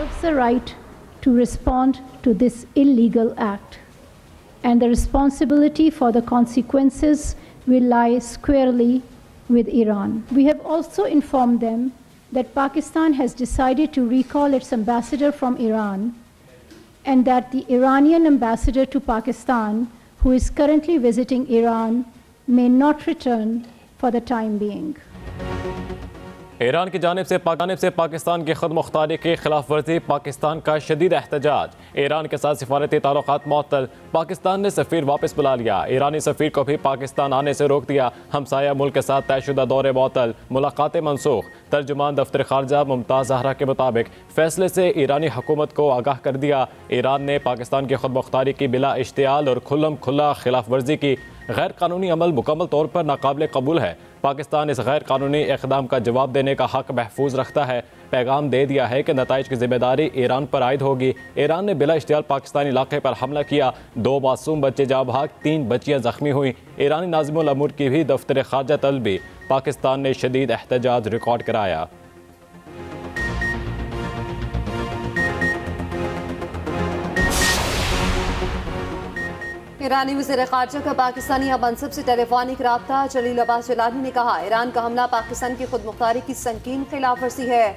reserves the right to respond to this illegal act, and the responsibility for the consequences will lie squarely with Iran. We have also informed them that Pakistan has decided to recall its ambassador from Iran, and that the Iranian ambassador to Pakistan, who is currently visiting Iran, may not return for the time being. Iran की जानिब से पाकिस्तान की खुद मुख्तारी की खिलाफ वर्जी, पाकिस्तान का शदीद एहतजाज। ईरान के साथ सिफारती ताल्लुकात मुअत्तल, पाकिस्तान ने सफ़ीर वापस बुला लिया। ईरानी सफ़ीर को भी पाकिस्तान आने से रोक दिया। हमसाया मुल्क के साथ तयशुदा दौरे मुअत्तल, मुलाकातें मनसूख। तर्जुमान दफ्तर खारजा मुमताज़ ज़हरा के मुताबिक फैसले से ईरानी हुकूमत को आगाह कर दिया। ईरान ने पाकिस्तान की खुद मुख्तारी की बिला इश्तियाल और खुल्लम खुल्ला खिलाफ वर्जी की। गैर कानूनी अमल मुकम्मल तौर पर नाकाबिल कबूल है। पाकिस्तान इस गैर कानूनी इक़दाम का जवाब देने का हक महफूज रखता है। पैगाम दे दिया है कि नताइज की जिम्मेदारी ईरान पर आयद होगी। ईरान ने बिला इश्तियाल पाकिस्तानी इलाके पर हमला किया। 2 मासूम बच्चे जा भाग, 3 बच्चियाँ जख्मी हुई। ईरानी नाज़िमुल अमूर की भी दफ्तर खारजा तलबी। पाकिस्तान ने शदीद एहतजाज रिकॉर्ड कराया। ईरानी वज़ीर ख़ारजा का पाकिस्तानी मनसब से टेलीफोनिक रब्ता। जलील अब्बास जिलानी ने कहा, ईरान का हमला पाकिस्तान की खुद मुख्तारी की संकीन खिलाफ वर्जी है।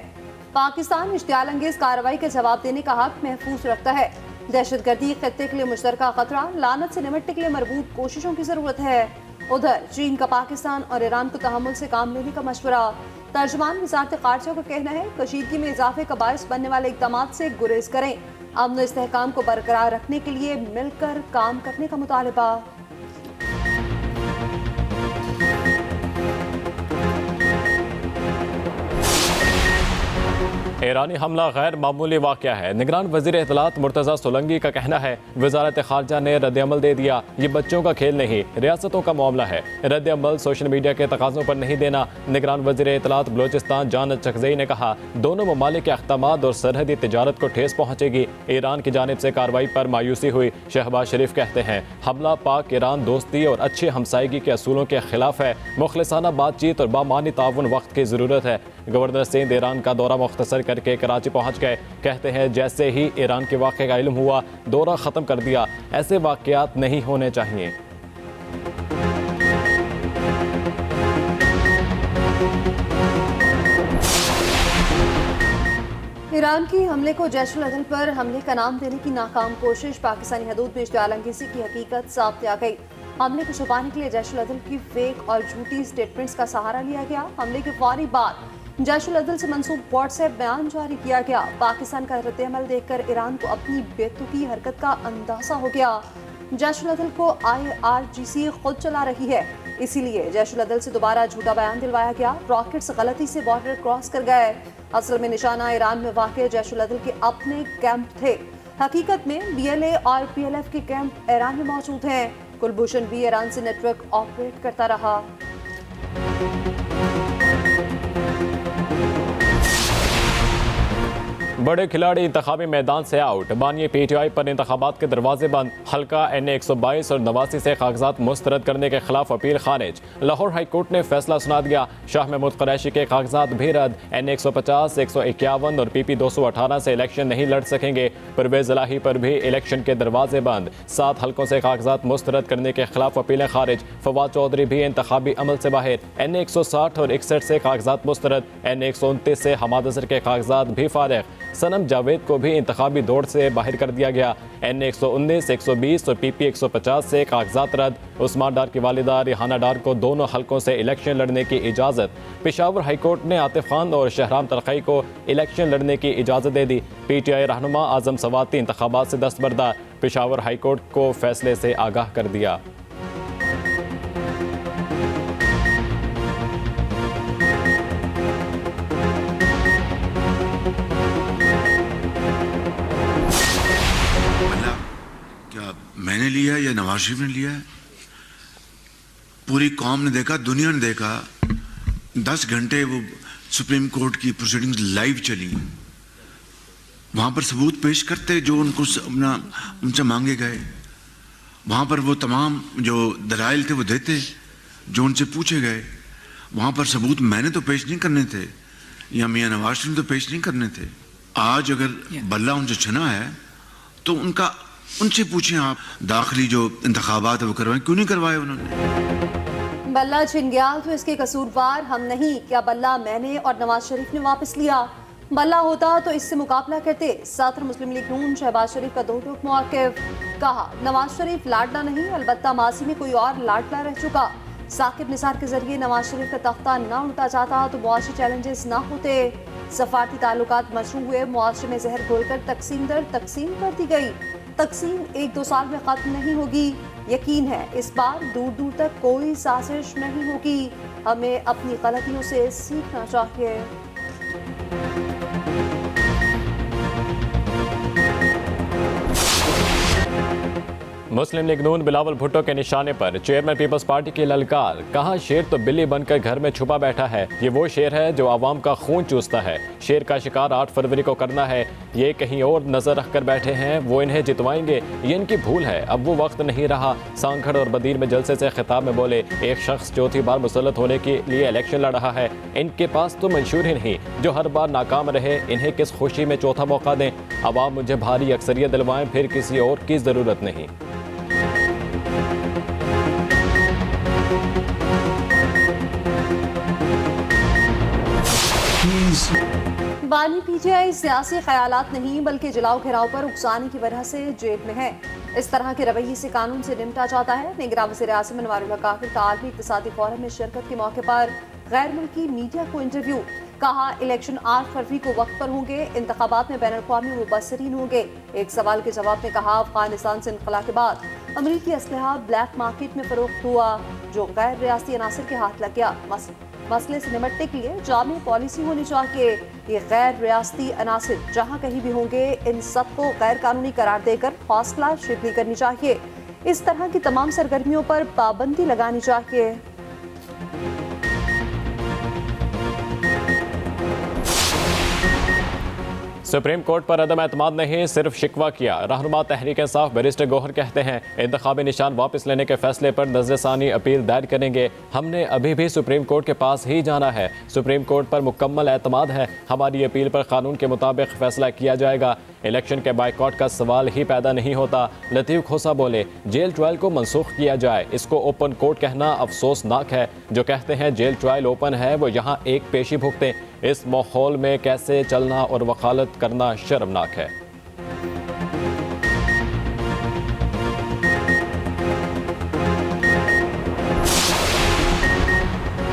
पाकिस्तान इश्तियाल अंगेज कार्रवाई का जवाब देने का हक महफूज रखता है। दहशतगर्दी खत्ते के लिए मुश्तरका खतरा, लानत से निपटने के लिए मरबूत कोशिशों की जरूरत है। उधर चीन का पाकिस्तान और ईरान को तहम्मुल से काम लेने का मशवरा। तर्जुमान वज़ारत ख़ारजा का कहना है, कशीदगी में इजाफे का बायस बनने वाले इक़दाम से गुरेज करें। अमन इस्तेहकाम को बरकरार रखने के लिए मिलकर काम करने का मुतालबा। ईरानी हमला गैर मामूली वाक़या है। निगरान वज़ीर इत्तलात मुर्तज़ा सोलंगी का कहना है, वज़ारत ख़ारजा ने रद्द-ए-अमल दे दिया। ये बच्चों का खेल नहीं, रियासतों का मामला है। रद्द-ए-अमल सोशल मीडिया के तकाज़ों पर नहीं देना। निगरान वज़ीर इत्तलात बलोचिस्तान जान चकज़ई ने कहा, दोनों ममालिक के अहकामात और सरहदी तिजारत को ठेस पहुँचेगी। ईरान की जानिब से कार्रवाई पर मायूसी हुई। शहबाज शरीफ कहते हैं, हमला पाक ईरान दोस्ती और अच्छी हमसायगी के असूलों के खिलाफ है। मुखलिसाना बातचीत और बामानी ताउन वक्त की ज़रूरत है। गवर्नर सिंध ईरान का दौरा मुख्तसर करके कराची पहुंच गए। कहते हैं, जैसे ही ईरान के वाक़े का इल्म हुआ, दौरा ख़त्म कर दिया। ऐसे वाक़यात नहीं होने चाहिए। ईरान की हमले को जैशुल अदल पर हमले का नाम देने की नाकाम कोशिश। पाकिस्तानी हदूद में इश्तियाल अंगेज़ी की हकीकत सामने आ गई। हमले को छुपाने के लिए जैशुल अदल की फेक और झूठी स्टेटमेंट्स का सहारा लिया गया। हमले के फौरी बाद जैशुल अदल से मंसूब व्हाट्सएप बयान जारी किया गया। पाकिस्तान का रद्द-ए-अमल देखकर ईरान को अपनी बेतुकी हरकत का अंदाजा हो गया। जैशुल अदल को IRGC खुद चला रही है, इसीलिए जैशुल अदल से दोबारा झूठा बयान दिलवाया गया। रॉकेट्स गलती से बॉर्डर क्रॉस कर गए। असल में निशाना ईरान में वाक़ जैशुल अदल के अपने कैंप थे। हकीकत में BLA और PLF के कैंप ईरान में मौजूद हैं। कुलभूषण भी ईरान से नेटवर्क ऑपरेट करता रहा। बड़े खिलाड़ी इंतखाबी मैदान से आउट। बानी PTI पर इंतखाबात के दरवाजे बंद। हल्का NA 122 और 89 से कागजात मुस्तरद करने के खिलाफ अपील खारिज। लाहौर हाई कोर्ट ने फैसला सुना दिया। शाह महमूद कुरैशी के कागजात भी रद्द। NA 150, 151 और PP 218 से इलेक्शन नहीं लड़ सकेंगे। परवेज इलाही पर भी इलेक्शन के दरवाजे बंद। 7 हल्कों से कागजात मुस्तरद करने के खिलाफ अपीलें खारिज। फवाद चौधरी भी इंतखाबी अमल से बाहर। NA 160 और 61 से कागजात मुस्तरद। NA 129 से हमाद अजहर के कागजात भी फारिग। सनम जावेद को भी इंतखाबी दौड़ से बाहर कर दिया गया। NA 119, 120 और PP 150 से कागजात रद्द। उस्मान डार की वालिदा रिहाना डार को दोनों हल्कों से इलेक्शन लड़ने की इजाज़त। पेशावर हाई कोर्ट ने आतिफ खान और शहराम तलखई को इलेक्शन लड़ने की इजाज़त दे दी। PTI रहनुमा आज़म सवाती इंतखाबात से दस्तबरदार। पेशावर हाई कोर्ट को फैसले से आगाह कर दिया। मैंने लिया है या नवाज शरीफ ने लिया है? पूरी कौम ने देखा, दुनिया ने देखा। 10 घंटे वो सुप्रीम कोर्ट की प्रोसीडिंग्स लाइव चली। वहां पर सबूत पेश करते जो उनको उनसे मांगे गए। वहां पर वो तमाम जो दलाइल थे वो देते जो उनसे पूछे गए। वहां पर सबूत मैंने तो पेश नहीं करने थे या मियां नवाज शरीफ तो पेश नहीं करने थे। आज अगर बल्ला उनसे छना है तो उनसे पूछें आप, दाखिली जो इंतखाबात है वो करवाएं, क्यों नहीं करवाए उन्होंने? बल्ला छिन गया तो इसके कसूरवार हम नहीं, क्या बल्ला मैंने और नवाज शरीफ ने वापस लिया? बल्ला होता तो इससे मुकाबला करते। सदर मुस्लिम लीग नून शहबाज शरीफ का दो टूक मौक़िफ़। कहा नवाज शरीफ लाडला नहीं, अलबत्ता माजी में कोई और लाडला रह चुका। साकिब निसार के जरिए नवाज शरीफ का तख्ता ना उल्टा जाता तो मुआशी चैलेंजेस ना होते। सफारती ताल्लुकात मशरू हुए, मुआशरे में जहर घोलकर तकसीम दर तकसीम कर दी गई। तकसीम 1-2 साल में खत्म नहीं होगी। यकीन है इस बार दूर दूर तक कोई साजिश नहीं होगी। हमें अपनी गलतियों से सीखना चाहिए। मुस्लिम लीग नून बिलावल भुट्टो के निशाने पर चेयरमैन पीपल्स पार्टी की ललकार। कहा शेर तो बिल्ली बनकर घर में छुपा बैठा है, ये वो शेर है जो आवाम का खून चूसता है। शेर का शिकार 8 फरवरी को करना है, ये कहीं और नजर रख कर बैठे हैं, वो इन्हें जितवाएंगे, ये इनकी भूल है। अब वो वक्त नहीं रहा। सांखड़ और बदीर में जलसे से खिताब में बोले, एक शख्स चौथी बार मुसल्लत होने के लिए इलेक्शन लड़ रहा है, इनके पास तो मंशूर ही नहीं, जो हर बार नाकाम रहे, इन्हें किस खुशी में चौथा मौका दें। अवाम मुझे भारी अक्सरियत दिलवाएं, फिर किसी और की जरूरत नहीं। बानी पीटीआई सियासी ख्यालात नहीं बल्कि जलाओ घिराव पर उकसाने की वजह से जेल में है। इस तरह के रवैये से कानून से निपटा जाता है। निगरान वज़ीर आज़म अनवारुल हक आखिर का आलमी इक़्तिसादी फोरम में शिरकत के मौके पर गैर मुल्की मीडिया को इंटरव्यू। कहा इलेक्शन 8 फरवरी को वक्त पर होंगे, इंतखाबात में बैनुल-अक़वामी मुबस्सिरीन होंगे। एक सवाल के जवाब में कहा अफगानिस्तान से इनक़िलाब के बाद अमरीकी असलहा ब्लैक मार्केट में फरोख्त हुआ, जो गैर रियासती अनासर के हाथ लग गया। मसले से निपटने के लिए जामी पॉलिसी होनी चाहिए। ये गैर रियासती अनासर जहाँ कहीं भी होंगे, इन सबको गैर कानूनी करार देकर हौसला शिकनी करनी चाहिए। इस तरह की तमाम सरगर्मियों पर पाबंदी लगानी चाहिए। सुप्रीम कोर्ट पर अदम एतमाद नहीं, सिर्फ शिकवा किया। रहनुमा तहरीक इंसाफ बैरिस्टर गौहर कहते हैं, इंतखाबी निशान वापस लेने के फैसले पर नज़रसानी अपील दायर करेंगे। हमने अभी भी सुप्रीम कोर्ट के पास ही जाना है। सुप्रीम कोर्ट पर मुकम्मल एतमाद है। हमारी अपील पर कानून के मुताबिक फैसला किया जाएगा। इलेक्शन के बाइकआउट का सवाल ही पैदा नहीं होता। लतीफ़ खोसा बोले, जेल ट्रायल को मनसूख किया जाए। इसको ओपन कोर्ट कहना अफसोसनाक है। जो कहते हैं जेल ट्रायल ओपन है, वो यहाँ एक पेशी भुगतें। इस माहौल में कैसे चलना और वकालत करना शर्मनाक है।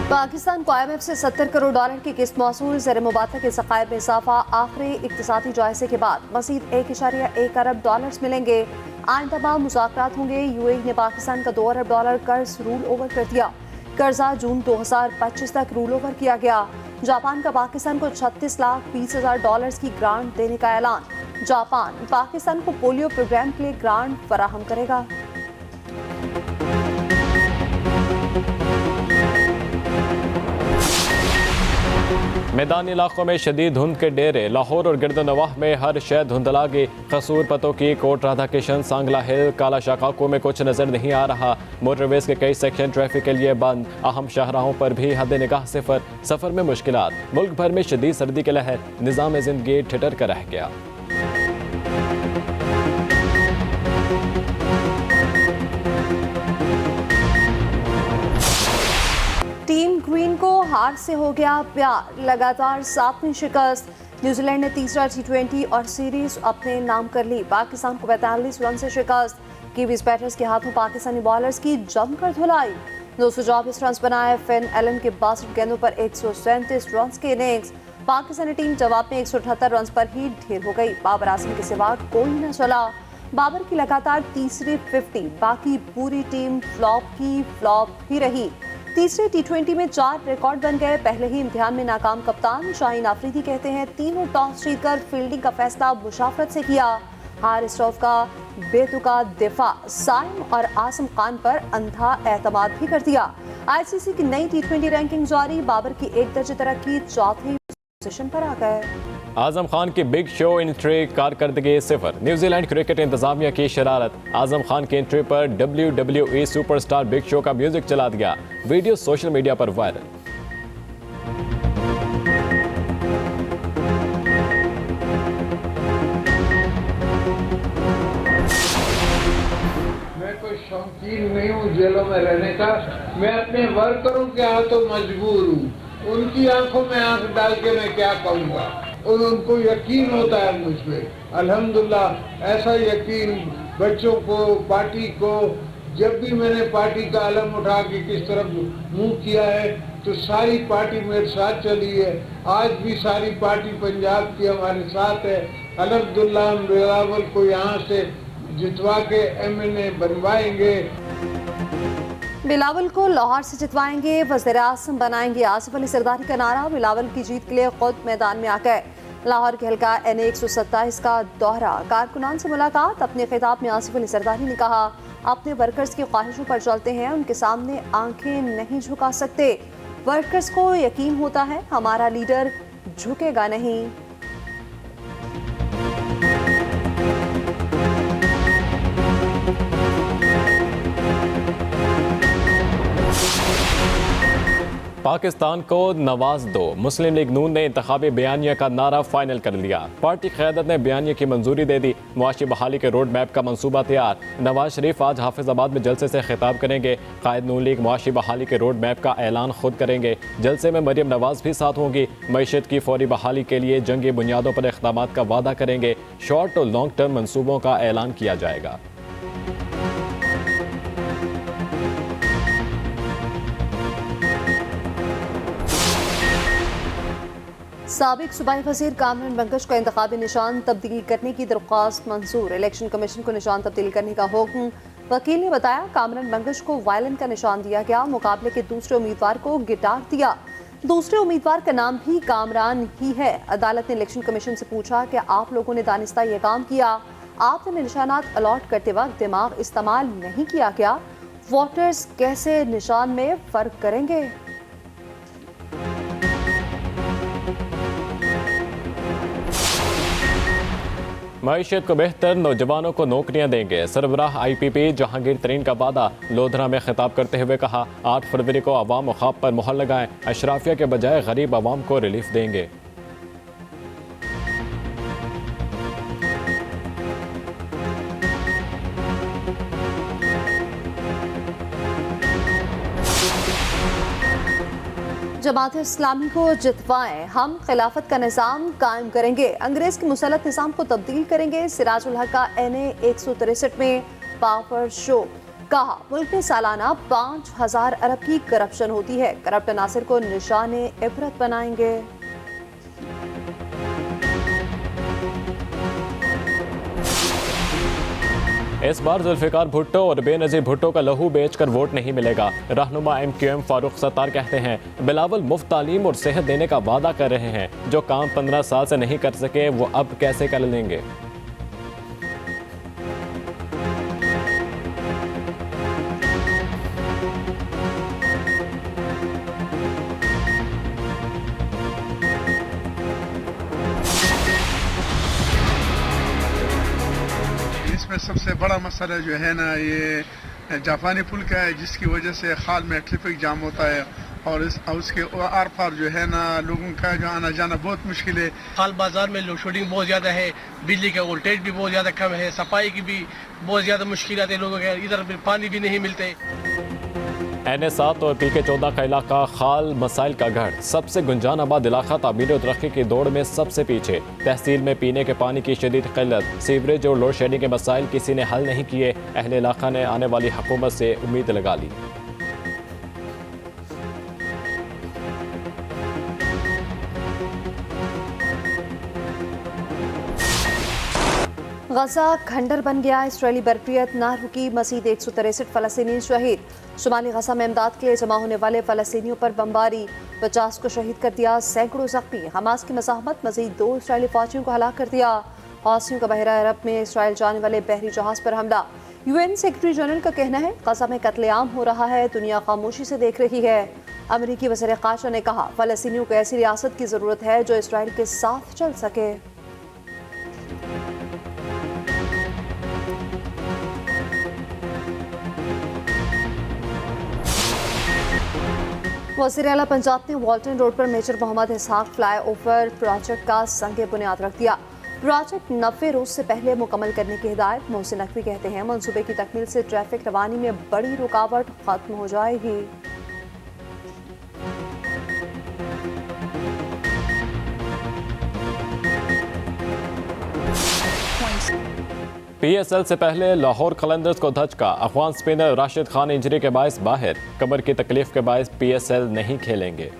पाकिस्तान को IMF से $70 करोड़ की किस्त मौसूल। ज़र मुबादला के ज़खायर में इजाफा। आखिरी इक़्तिसादी जायज़े के बाद मज़ीद $1.1 अरब मिलेंगे। आइंदा माह मुज़ाकरात होंगे। UAE ने पाकिस्तान का $2 अरब कर्ज रूल ओवर कर दिया। कर्जा जून 2025 तक रूल ओवर किया गया। जापान का पाकिस्तान को $36,20,000 की ग्रांट देने का ऐलान। जापान पाकिस्तान को पोलियो प्रोग्राम के लिए ग्रांट फराहम करेगा। मैदानी इलाकों में शदीद धुंध के डेरे। लाहौर और गिरदनवाह में हर शय धुंधलागी। कसूर पतों की कोट राधा किशन, सांगला हिल, काला शाकाको में कुछ नजर नहीं आ रहा। मोटरवेज के कई सेक्शन ट्रैफिक के लिए बंद। अहम शाहराहों पर भी हद निगाह सिफर। सफर में मुश्किलात। मुल्क भर में शदीद सर्दी की लहर। निज़ाम जिंदगी ठिठर कर रह गया। टीम ग्रीन को हार से हो गया प्यार। लगातार 7वीं शिकस्त। न्यूजीलैंड ने तीसरा T20 और सीरीज अपने नाम कर ली। पाकिस्तान को 42 रन से शिकस्त। कीवीज बैटर्स के हाथों पाकिस्तानी बॉलर्स की जमकर धुलाई। 224 रन बनाए। फिन एलन के 62 गेंदों पर 137 रन के इनिंग्स। पाकिस्तानी टीम जवाब में 178 रन पर ही ढेर हो गई। बाबर आजम के सिवा कोई न चला। बाबर की लगातार तीसरी 50। बाकी पूरी टीम फ्लॉप ही रही। तीसरे T20 में 4 रिकॉर्ड बन गए। पहले ही इम्तिहान में नाकाम कप्तान शाहीन आफरीदी कहते हैं, तीनों टॉस जीतकर फील्डिंग का फैसला मुशाफरत से किया। हार स्टॉफ का बेतुका दिफा। साइम और आसम खान पर अंधा एतमाद भी कर दिया। ICC की नई T20 रैंकिंग जारी। बाबर की 1 दर्जे तरक्की, चौथी पोजीशन पर आ गए। आजम खान की बिग शो एंट्री कारकर्दगी सिफर। न्यूजीलैंड क्रिकेट इंतजामिया की शरारत। आजम खान की एंट्री पर WWE सुपरस्टार बिग शो का म्यूजिक चला दिया। वीडियो सोशल मीडिया पर वायरल। यकीन नहीं हूँ जेलों में रहने का। मैं अपने वर्करों के हाथों मजबूर हूँ, उनकी आंखों में आंख डाल के मैं क्या कहूँगा। और उनको यकीन होता है मुझ पे, अल्हम्दुलिल्लाह। ऐसा यकीन बच्चों को, पार्टी को, जब भी मैंने पार्टी का अलम उठा के किस तरफ मुंह किया है तो सारी पार्टी मेरे साथ चली है। आज भी सारी पार्टी पंजाब की हमारे साथ है। अल्हम्दुलिल्लाह हम बिलावल को यहाँ से जितवा के एमएनए बनवाएंगे। बिलावल को लाहौर से जितवाएंगे, वज़ीर-ए-आज़म बनाएंगे। आसिफ अली सरदारी का नारा। बिलावल की जीत के लिए खुद मैदान में आ गए। लाहौर के हल्का NA 127 का दौरा, कारकुनान से मुलाकात। अपने खिताब में आसिफ अली सरदारी ने कहा, अपने वर्कर्स की ख्वाहिशों पर चलते हैं, उनके सामने आंखें नहीं झुका सकते। वर्कर्स को यकीन होता है हमारा लीडर झुकेगा नहीं। पाकिस्तान को नवाज दो। मुस्लिम लीग नून ने इंतखाबी बयानिया का नारा फाइनल कर लिया। पार्टी क़यादत ने बयानिया की मंजूरी दे दी। मुआशी बहाली के रोड मैप का मंसूबा तैयार। नवाज शरीफ आज हाफिजाबाद में जलसे से खिताब करेंगे। कायद नून लीग मुआशी बहाली के रोड मैप का ऐलान खुद करेंगे। जलसे में मरियम नवाज भी साथ होंगी। मईशत की फौरी बहाली के लिए जंगी बुनियादों पर इक़दामात का वादा करेंगे। शॉर्ट और लॉन्ग टर्म मंसूबों का ऐलान किया जाएगा। साबिक सूबाई वज़ीर कामरान मंगश का इंतखाबी निशान तब्दील करने की दरख्वास्त मंजूर। इलेक्शन कमीशन को निशान तब्दील करने का हुक्म। वकील ने बताया, कामरान मंगश को वायलिन का निशान दिया गया। मुकाबले के दूसरे उम्मीदवार को गिटार दिया। दूसरे उम्मीदवार का नाम भी कामरान ही है। अदालत ने इलेक्शन कमीशन से पूछा कि आप लोगों ने दानिस्ता ये काम किया, आपने निशानात अलॉट करते वक्त दिमाग इस्तेमाल नहीं किया क्या? वोटर्स कैसे निशान में फर्क करेंगे? मईशत को बेहतर, नौजवानों को नौकरियां देंगे। सरबराह IPP जहांगीर तरीन का वादा। लोधरा में खिताब करते हुए कहा, 8 फरवरी को अवाम ख्वाब पर मुहर लगाएं। अशराफिया के बजाय गरीब अवाम को रिलीफ देंगे। जमात इस्लामी को जितवाएं, हम खिलाफत का निज़ाम कायम करेंगे। अंग्रेज के मुसल्लत निज़ाम को तब्दील करेंगे। सिराजुल हक का NA 163 में पावर शो। कहा, मुल्क में सालाना 5000 अरब की करप्शन होती है। करप्ट नासिर को निशाने इबरत बनाएंगे। इस बार जुल्फिकार भुट्टो और बेनज़ीर भुट्टो का लहू बेचकर वोट नहीं मिलेगा। रहनुमा MQM फारूक सत्तार कहते हैं, बिलावल मुफ्त तालीम और सेहत देने का वादा कर रहे हैं। जो काम 15 साल से नहीं कर सके वो अब कैसे कर लेंगे? इसमें सबसे बड़ा मसला जो है ना, ये जापानी पुल का है, जिसकी वजह से खाल में ट्रैफिक जाम होता है और उसके आर पार जो है ना लोगों का जो आना जाना बहुत मुश्किल है। खाल बाजार में लोड शेडिंग बहुत ज़्यादा है, बिजली का वोल्टेज भी बहुत ज़्यादा कम है, सफाई की भी बहुत ज़्यादा मुश्किल आती है लोगों के, इधर पानी भी नहीं मिलते। NA 7 और PK 14 का इलाका खाल मसाइल का गढ़। सबसे गुंजान आबाद इलाका तामीर और तरक्की की दौड़ में सबसे पीछे। तहसील में पीने के पानी की शदीद किल्लत, सीवरेज और लोड शेडिंग के मसाइल किसी ने हल नहीं किए। अहले इलाका ने आने वाली हुकूमत से उम्मीद लगा ली। गजा खंडर बन गया। इसराइली बरफियत ना रुकी। मजीद 163 फलस्तीनी शहीद। शुमाली गजा में इमदाद के लिए जमा होने वाले फलस्तीनियों पर बमबारी, 50 को शहीद कर दिया, सैकड़ों जख्मी। हमास की मज़ाहमत, मजीद 2 इसराइली फौजियों को हलाक कर दिया। हौसियों का बहरा अरब में इसराइल जाने वाले बहरी जहाज पर हमला। UN सेक्रेटरी जनरल का कहना है, गजा में कत्लेआम हो रहा है, दुनिया खामोशी से देख रही है। अमरीकी वज़ीर ख़ारजा ने कहा, फलस्तीनियों को ऐसी रियासत की ज़रूरत है जो इसराइल के साथ चल सके। वज़ीर आला पंजाब ने वाल्टन रोड पर मेजर मोहम्मद इसहाक फ्लाई ओवर प्रोजेक्ट का संग बुनियाद रख दिया। प्रोजेक्ट 90 रोज से पहले मुकम्मल करने की हिदायत। मोहसिन नकवी कहते हैं मंसूबे की तकमील से ट्रैफिक रवानी में बड़ी रुकावट खत्म हो जाएगी। PSL से पहले लाहौर कलंदर्स को धचका। अफगान स्पिनर राशिद खान इंजरी के बायस बाहर। कमर की तकलीफ के बायस PSL नहीं खेलेंगे।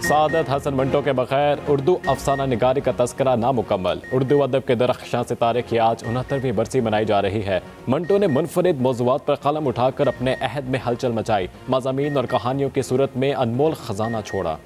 सादत हसन मंटो के बगैर उर्दू अफसाना निगारी का तस्करा नामुकम्मल। उर्दू अदब के दरख्शां सितारे की आज 69वीं बरसी मनाई जा रही है। मंटो ने मुनफरिद मौज़ूआत पर कलम उठाकर अपने अहद में हलचल मचाई। मज़ामीन और कहानियों की सूरत में अनमोल खजाना छोड़ा।